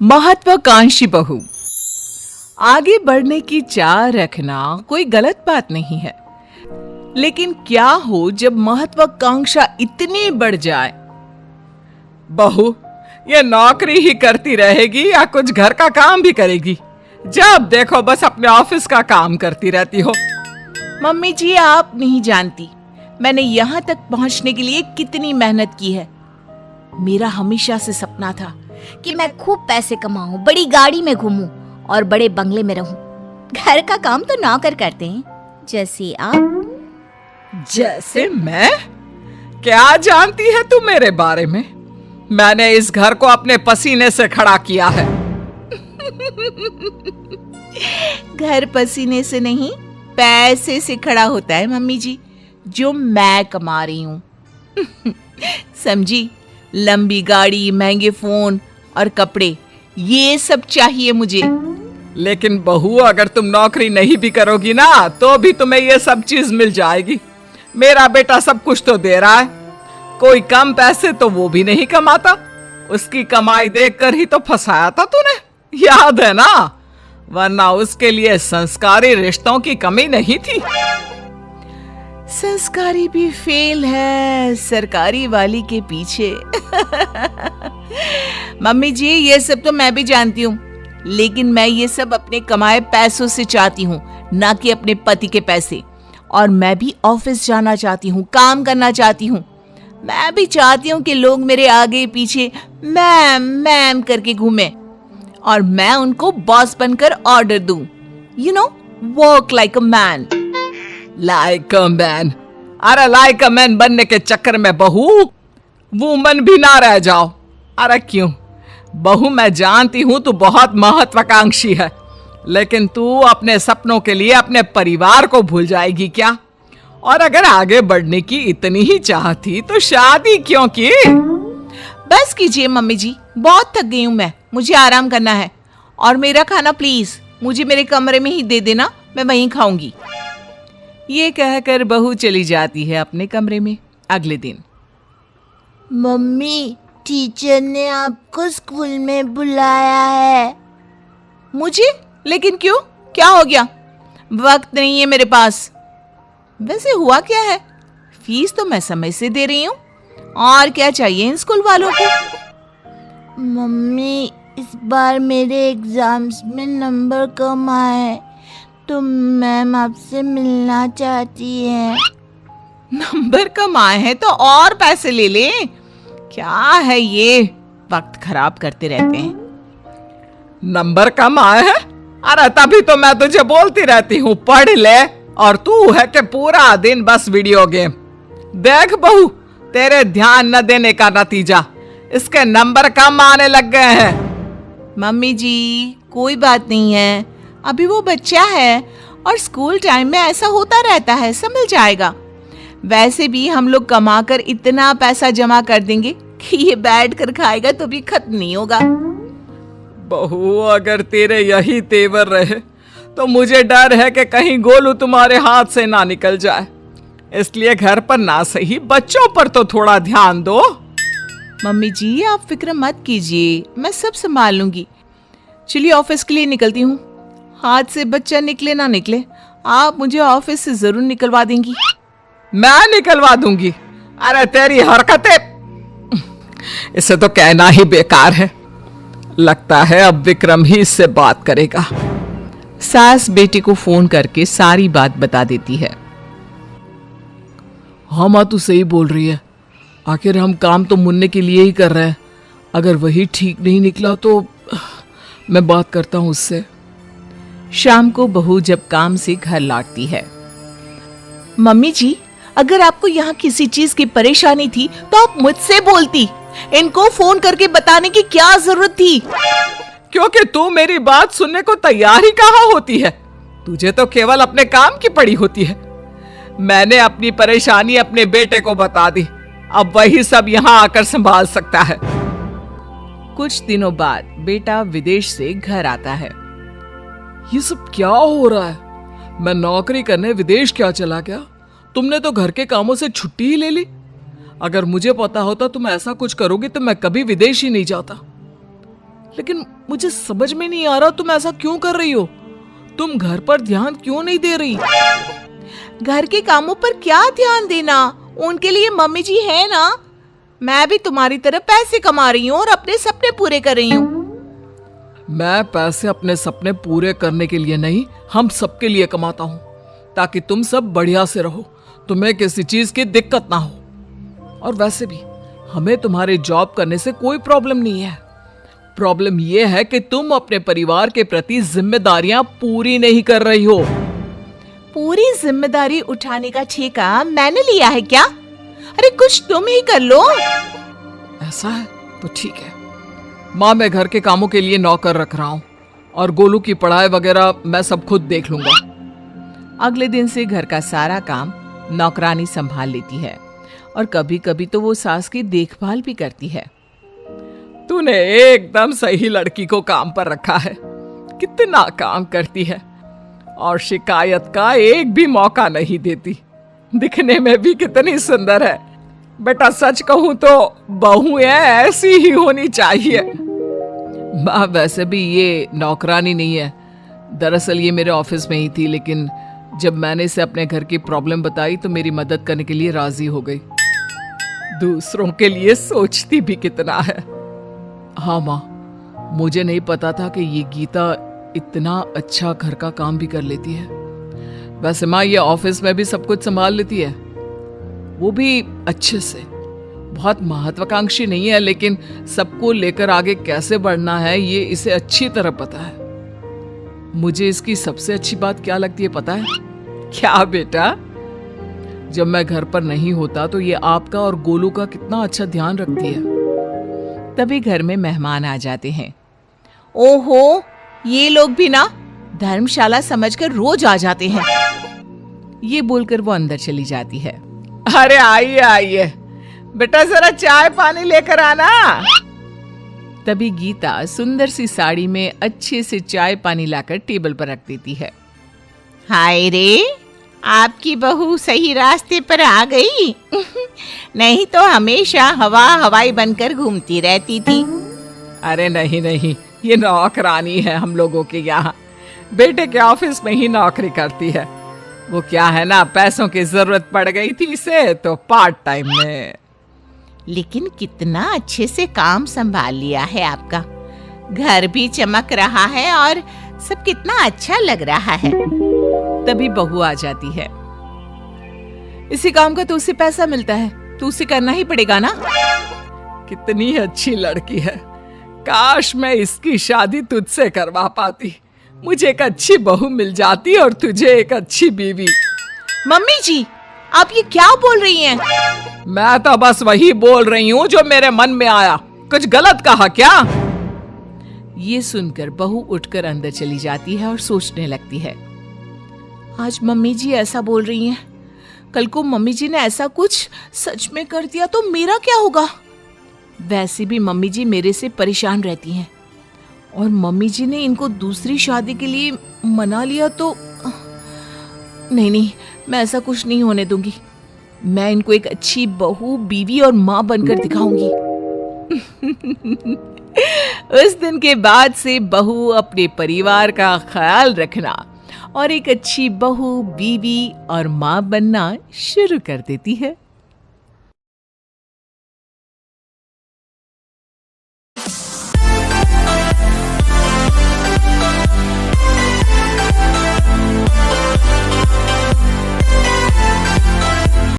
महत्वाकांक्षी बहू। आगे बढ़ने की चाह रखना कोई गलत बात नहीं है, लेकिन क्या हो जब महत्वाकांक्षा इतनी बढ़ जाए? बहू, ये नौकरी ही करती रहेगी या कुछ घर का काम भी करेगी? जब देखो बस अपने ऑफिस का काम करती रहती हो। मम्मी जी, आप नहीं जानती मैंने यहाँ तक पहुँचने के लिए कितनी मेहनत की है। मेरा हमेशा से सपना था कि मैं खूब पैसे कमाऊं, बड़ी गाड़ी में घूमूं और बड़े बंगले में रहूं। घर का काम तो नौकर करते हैं, जैसे आप। जैसे मैं? क्या जानती है तू मेरे बारे में? मैंने इस घर को अपने पसीने से खड़ा किया है। घर पसीने से नहीं, पैसे से खड़ा होता है मम्मी जी, जो मैं कमा रही हूँ। समझी? लंबी गाड़ी, महंगे फोन और कपड़े, ये सब चाहिए मुझे। लेकिन बहू, अगर तुम नौकरी नहीं भी करोगी ना तो भी तुम्हें ये सब चीज मिल जाएगी। मेरा बेटा सब कुछ तो दे रहा है, कोई कम पैसे तो वो भी नहीं कमाता। उसकी कमाई देखकर ही तो फंसाया था तूने, याद है ना? वरना उसके लिए संस्कारी रिश्तों की कमी नहीं थी। संस्कारी भी फेल है सरकारी वाली के पीछे। मम्मी जी, ये सब तो मैं भी जानती हूँ, लेकिन मैं ये सब अपने कमाए पैसों से चाहती हूँ, ना कि अपने पति के पैसे। और मैं भी ऑफिस जाना चाहती हूँ, काम करना चाहती हूँ। मैं भी चाहती हूँ कि लोग मेरे आगे पीछे मैम मैम करके घूमे और मैं उनको बॉस बनकर ऑर्डर दूं। You know, work like a man. Like a man? अरे लाइक अ मैन बनने के चक्कर में बहू वुमन भी ना रह जाओ। अरे क्यों बहू, मैं जानती हूं तू बहुत महत्वाकांक्षी है, लेकिन तू अपने सपनों के लिए अपने परिवार को भूल जाएगी क्या? और अगर आगे बढ़ने की इतनी ही चाह थी तो शादी क्यों की? बस कीजिए मम्मी जी, बहुत थक गई हूं मैं, मुझे आराम करना है। और मेरा खाना प्लीज मुझे मेरे कमरे में ही दे देना, मैं वहीं खाऊंगी। ये कहकर बहू चली जाती है अपने कमरे में। अगले दिन, मम्मी, टीचर ने आपको स्कूल में बुलाया है। मुझे? लेकिन क्यों, क्या हो गया? वक्त नहीं है मेरे पास। वैसे हुआ क्या है? फीस तो मैं समय से दे रही हूँ, और क्या चाहिए इन स्कूल वालों को? मम्मी, इस बार मेरे एग्जाम्स में नंबर कम आए तो मैम आपसे मिलना चाहती है। नंबर कम आए हैं तो और पैसे ले ले। क्या है ये, वक्त खराब करते रहते हैं। नंबर कम आए हैं? अरे तभी तो मैं तुझे बोलती रहती हूँ पढ़ ले, और तू है कि पूरा दिन बस वीडियो गेम। देख बहू, तेरे ध्यान न देने का नतीजा इसके नंबर कम आने लग गए हैं। मम्मी जी, कोई बात नहीं है, अभी वो बच्चा है और स्कूल टाइम में ऐसा होता रहता है, समझ जाएगा। वैसे भी हम लोग कमाकर इतना पैसा जमा कर देंगे कि ये बैठ कर खाएगा तो भी खत्म नहीं होगा। बहू, अगर तेरे यही तेवर रहे तो मुझे डर है कि कहीं गोलू तुम्हारे हाथ से ना निकल जाए। इसलिए घर पर ना सही बच्चों पर तो थोड़ा ध्यान दो। मम्मी जी, आप फिक्र मत कीजिए, मैं सब संभाल लूंगी। चलिए ऑफिस के लिए निकलती हूँ। हाथ से बच्चा निकले ना निकले, आप मुझे ऑफिस से जरूर निकलवा देंगी। मैं निकलवा दूंगी? अरे तेरी हरकतें, इसे तो कहना ही बेकार है। लगता है अब विक्रम ही इससे बात करेगा। सास बेटे को फोन करके सारी बात बता देती है। हाँ माँ, तू सही बोल रही है। आखिर हम काम तो मुन्ने के लिए ही कर रहे हैं। अगर वही ठीक नहीं निकला तो मैं बात करता हूँ उससे। शाम को बहू जब काम से घर लौटती है। मम्मी जी, अगर आपको यहाँ किसी चीज की परेशानी थी तो आप मुझसे बोलती, इनको फोन करके बताने की क्या जरूरत थी? क्योंकि तू मेरी बात सुनने को तैयार ही कहाँ होती है। तुझे तो केवल अपने काम की पड़ी होती है। मैंने अपनी परेशानी अपने बेटे को बता दी, अब वही सब यहाँ आकर संभाल सकता है। कुछ दिनों बाद बेटा विदेश से घर आता है। ये सब क्या हो रहा है? मैं नौकरी करने विदेश क्या चला गया? तुमने तो घर के कामों से छुट्टी ही ले ली। अगर मुझे पता होता तुम ऐसा कुछ करोगी तो मैं कभी विदेश ही नहीं जाता। लेकिन मुझे समझ में नहीं आ रहा तुम ऐसा क्यों कर रही हो। तुम घर पर ध्यान क्यों नहीं दे रही? घर के कामों पर क्या ध्यान देना, उनके लिए मम्मी जी है ना। मैं भी तुम्हारी तरह पैसे कमा रही हूँ और अपने सपने पूरे कर रही हूँ। मैं पैसे अपने सपने पूरे करने के लिए नहीं, हम सबके लिए कमाता हूँ, ताकि तुम सब बढ़िया से रहो, तुम्हें किसी चीज की दिक्कत ना हो। और वैसे भी हमें तुम्हारे जॉब करने से कोई प्रॉब्लम नहीं है। प्रॉब्लम यह है कि तुम अपने परिवार के प्रति जिम्मेदारियां पूरी नहीं कर रही हो। पूरी जिम्मेदारी उठाने का ठेका मैंने लिया है क्या? अरे कुछ तुम ही कर लो। ऐसा है तो ठीक है माँ, मैं घर के कामों के लिए नौकर रख रहा हूँ और गोलू की पढ़ाई वगैरह मैं सब खुद देख लूंगा। अगले दिन से घर का सारा काम नौकरानी संभाल लेती है और कभी कभी तो वो सास की देखभाल भी करती है। तूने एकदम सही लड़की को काम पर रखा है। कितना काम करती है और शिकायत का एक भी मौका नहीं देती। दिखने में भी कितनी सुंदर है। बेटा सच कहूं तो बहुएं ऐसी ही होनी चाहिए। माँ वैसे भी ये नौकरानी नहीं है, दरअसल ये मेरे ऑफिस में ही थी, लेकिन जब मैंने इसे अपने घर की प्रॉब्लम बताई तो मेरी मदद करने के लिए राजी हो गई। दूसरों के लिए सोचती भी कितना है। हाँ माँ, मुझे नहीं पता था कि ये गीता इतना अच्छा घर का काम भी कर लेती है। वैसे माँ ये ऑफिस में भी सब कुछ संभाल लेती है, वो भी अच्छे से। बहुत महत्वाकांक्षी नहीं है, लेकिन सबको लेकर आगे कैसे बढ़ना है ये इसे अच्छी तरह पता है। मुझे इसकी सबसे अच्छी बात क्या लगती है पता है? क्या बेटा? जब मैं घर पर नहीं होता तो ये आपका और गोलू का कितना अच्छा ध्यान रखती है। तभी घर में मेहमान आ जाते हैं। ओहो, ये लोग भी ना धर्मशाला समझकर रोज आ जाते हैं। ये बोलकर वो अंदर चली जाती है। अरे आइए आइए बेटा, जरा चाय पानी लेकर आना। तभी गीता सुंदर सी साड़ी में अच्छे से चाय पानी लाकर टेबल पर रख देती है। हाय रे, आपकी बहू सही रास्ते पर आ गई। नहीं तो हमेशा हवाई बनकर घूमती रहती थी। अरे नहीं नहीं, ये नौकरानी है हम लोगों के यहाँ। बेटे के ऑफिस में ही नौकरी करती है। वो क्या है ना, पैसों की जरूरत पड़ गई थी इसे तो पार्ट टाइम में। लेकिन कितना अच्छे से काम संभाल लिया है आपका। घर भी चमक रहा है और सब कितना अच्छा लग रहा है। तभी बहू आ जाती है। इसी काम का तो उसे पैसा मिलता है, तो उसे करना ही पड़ेगा ना। कितनी अच्छी लड़की है। काश मैं इसकी शादी तुझसे करवा पाती। मुझे एक अच्छी बहू मिल जाती और तुझे एक अच्छी बीवी। मम्मी जी, आप ये क्या बोल रही हैं? मैं तो बस वही बोल रही हूँ जो मेरे मन में आया। कुछ गलत कहा क्या? ये सुनकर बहू उठकर अंदर चली जाती है और सोचने लगती है। आज मम्मी जी ऐसा बोल रही हैं, कल को मम्मी जी ने ऐसा कुछ सच में कर दिया तो मेरा क्या होगा? वैसे भी मम्मी जी मेरे से परेशान रहती हैं और मम्मी जी ने इनको दूसरी शादी के लिए मना लिया तो नहीं, मैं ऐसा कुछ नहीं होने दूंगी। मैं इनको एक अच्छी बहू, बीवी और माँ बनकर दिखाऊंगी। उस दिन के बाद से बहू अपने परिवार का ख्याल रखना और एक अच्छी बहू, बीवी और माँ बनना शुरू कर देती है।